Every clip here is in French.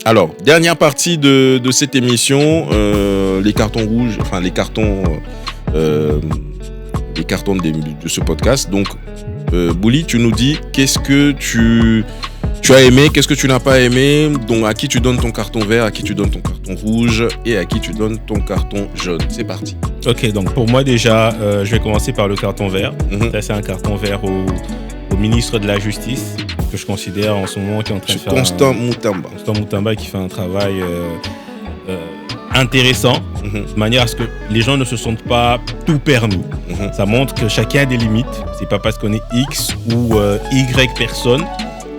Alors, dernière partie de cette émission, les cartons rouges, enfin les cartons de ce podcast. Donc, Bouli, tu nous dis qu'est-ce que tu as aimé, qu'est-ce que tu n'as pas aimé, donc à qui tu donnes ton carton vert, à qui tu donnes ton carton rouge et à qui tu donnes ton carton jaune. C'est parti. Ok, donc pour moi déjà, je vais commencer par le carton vert. Ça, c'est un carton vert au ministre de la Justice, que je considère en ce moment qui est en train de faire Constant Moutamba. Constant Moutamba qui fait un travail intéressant, de manière à ce que les gens ne se sentent pas tout permis. Ça montre que chacun a des limites. C'est pas parce qu'on est X ou Y personne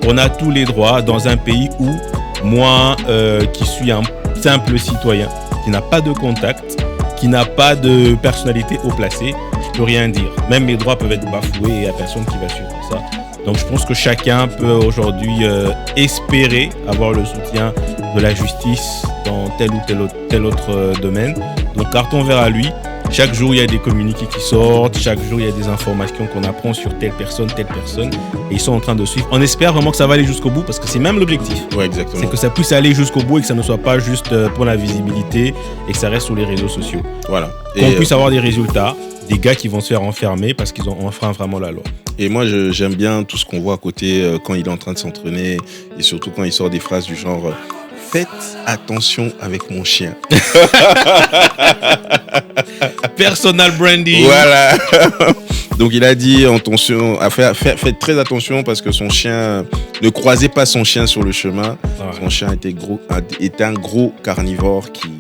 qu'on a tous les droits dans un pays où moi, qui suis un simple citoyen, qui n'a pas de contact, qui n'a pas de personnalité haut placée, je peux rien dire. Même mes droits peuvent être bafoués et il n'y a personne qui va suivre ça. Donc je pense que chacun peut aujourd'hui espérer avoir le soutien de la justice dans tel ou tel autre domaine. Donc carton vert à lui. Chaque jour, il y a des communiqués qui sortent. Chaque jour, il y a des informations qu'on apprend sur telle personne. Et ils sont en train de suivre. On espère vraiment que ça va aller jusqu'au bout parce que c'est même l'objectif. Ouais, exactement. C'est que ça puisse aller jusqu'au bout et que ça ne soit pas juste pour la visibilité et que ça reste sur les réseaux sociaux. Voilà. Qu'on puisse avoir des résultats, des gars qui vont se faire enfermer parce qu'ils ont enfreint vraiment la loi. Et moi, j'aime bien tout ce qu'on voit à côté quand il est en train de s'entraîner et surtout quand il sort des phrases du genre « Faites attention avec mon chien ». Personal branding. Voilà. Donc il a dit attention, faites très attention parce que son chien, ne croisez pas son chien sur le chemin. Son chien était un gros carnivore qui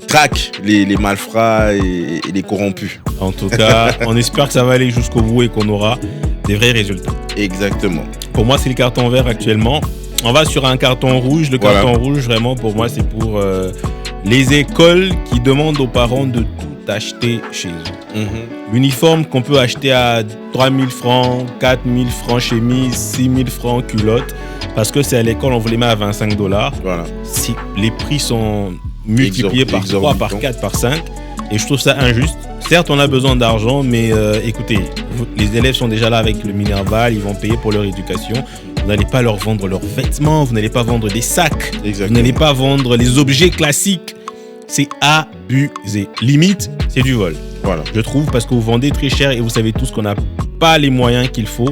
traque les malfrats et les corrompus. En tout cas, on espère que ça va aller jusqu'au bout et qu'on aura des vrais résultats. Exactement. Pour moi, c'est le carton vert actuellement. On va sur un carton rouge. Le carton rouge, vraiment, pour moi, c'est pour les écoles qui demandent aux parents de tout acheter chez eux. L'uniforme qu'on peut acheter à 3 000 francs, 4 000 francs chemise, 6 000 francs culotte, parce que c'est à l'école, on vous les met à 25 $. Voilà. Si les prix sont multipliés par 3, par 4, par 5, et je trouve ça injuste. Certes, on a besoin d'argent, mais écoutez, les élèves sont déjà là avec le Minerval, ils vont payer pour leur éducation. Vous n'allez pas leur vendre leurs vêtements, vous n'allez pas vendre des sacs, vous n'allez pas vendre les objets classiques. C'est abusé. Limite, c'est du vol. Voilà. Je trouve, parce que vous vendez très cher et vous savez tous qu'on n'a pas les moyens qu'il faut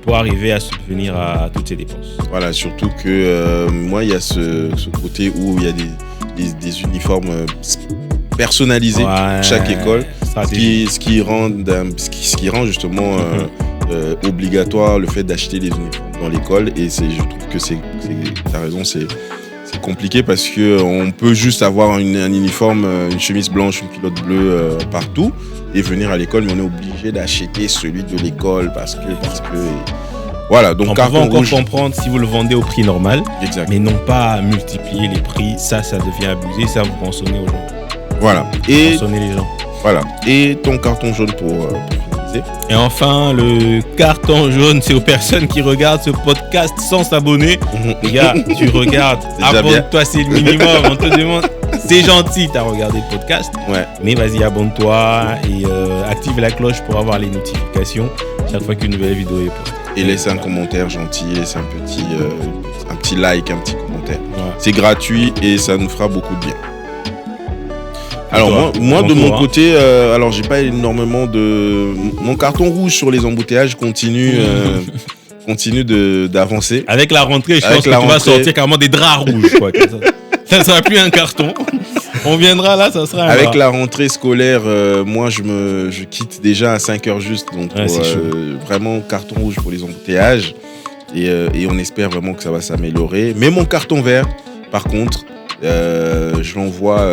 pour arriver à subvenir à toutes ces dépenses. Voilà, surtout que moi, il y a ce côté où il y a des uniformes personnalisés pour chaque école, ce qui rend justement obligatoire le fait d'acheter les uniformes dans l'école. Et je trouve que t'as raison, c'est compliqué parce qu'on peut juste avoir un uniforme, une chemise blanche, une culotte bleue partout et venir à l'école, mais on est obligé d'acheter celui de l'école parce que voilà. Donc on peut encore comprendre si vous le vendez au prix normal, mais non pas multiplier les prix. Ça devient abusé, ça vous rançonnez aux gens. Voilà. Et rançonnez les gens. Voilà. Et ton carton jaune pour finaliser. Et enfin, le carton jaune, c'est aux personnes qui regardent ce podcast sans s'abonner. Les gars, tu regardes, abonne-toi, c'est le minimum. On te demande, c'est gentil, t'as regardé le podcast. Ouais. Mais vas-y, abonne-toi et active la cloche pour avoir les notifications chaque fois qu'une nouvelle vidéo est postée. Et laisse un commentaire gentil, laisse un petit like, un petit commentaire. Ouais. C'est gratuit et ça nous fera beaucoup de bien. Alors moi de mon côté, alors j'ai pas énormément de... Mon carton rouge sur les embouteillages continue d'avancer. Avec la rentrée, je pense que tu vas sortir carrément des draps rouges. Quoi, ça sera plus un carton. On viendra là, ça sera un Avec drap. la rentrée scolaire, moi je quitte déjà à 5h juste. Donc vraiment carton rouge pour les embouteillages. Et on espère vraiment que ça va s'améliorer. Mais mon carton vert, par contre... je l'envoie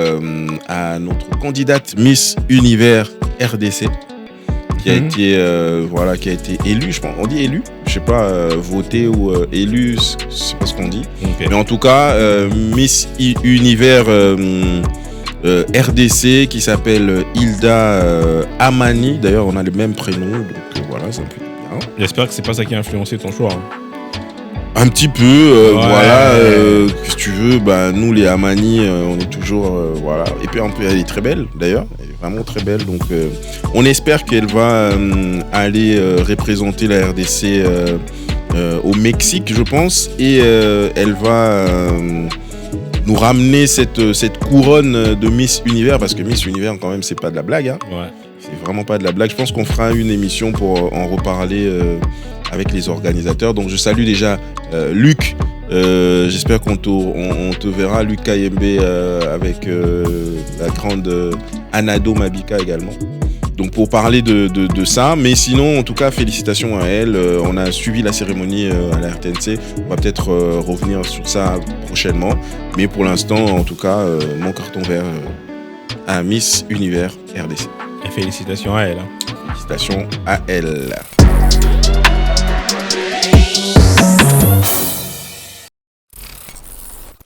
à notre candidate Miss Univers RDC qui a été élue, je pense. On dit élue, je sais pas, votée ou élue, je sais pas ce qu'on dit. Okay. Mais en tout cas, Miss Univers RDC qui s'appelle Hilda Amani. D'ailleurs, on a les mêmes prénoms, donc voilà, ça me fait bien. J'espère que c'est pas ça qui a influencé ton choix. Un petit peu, voilà, qu'est-ce que tu veux, nous les Amani, on est toujours, voilà. Et puis elle est très belle d'ailleurs, elle est vraiment très belle, donc on espère qu'elle va aller représenter la RDC au Mexique, je pense, et elle va nous ramener cette couronne de Miss Univers, parce que Miss Univers, quand même, c'est pas de la blague. Hein. Ouais. C'est vraiment pas de la blague. Je pense qu'on fera une émission pour en reparler avec les organisateurs. Donc, je salue déjà Luc. J'espère qu'on te verra, Luc KMB, avec la grande Anado Mabika également. Donc pour parler de ça, mais sinon en tout cas félicitations à elle, on a suivi la cérémonie à la RTNC, on va peut-être revenir sur ça prochainement, mais pour l'instant en tout cas mon carton vert à Miss Univers RDC. Et félicitations à elle. Félicitations à elle.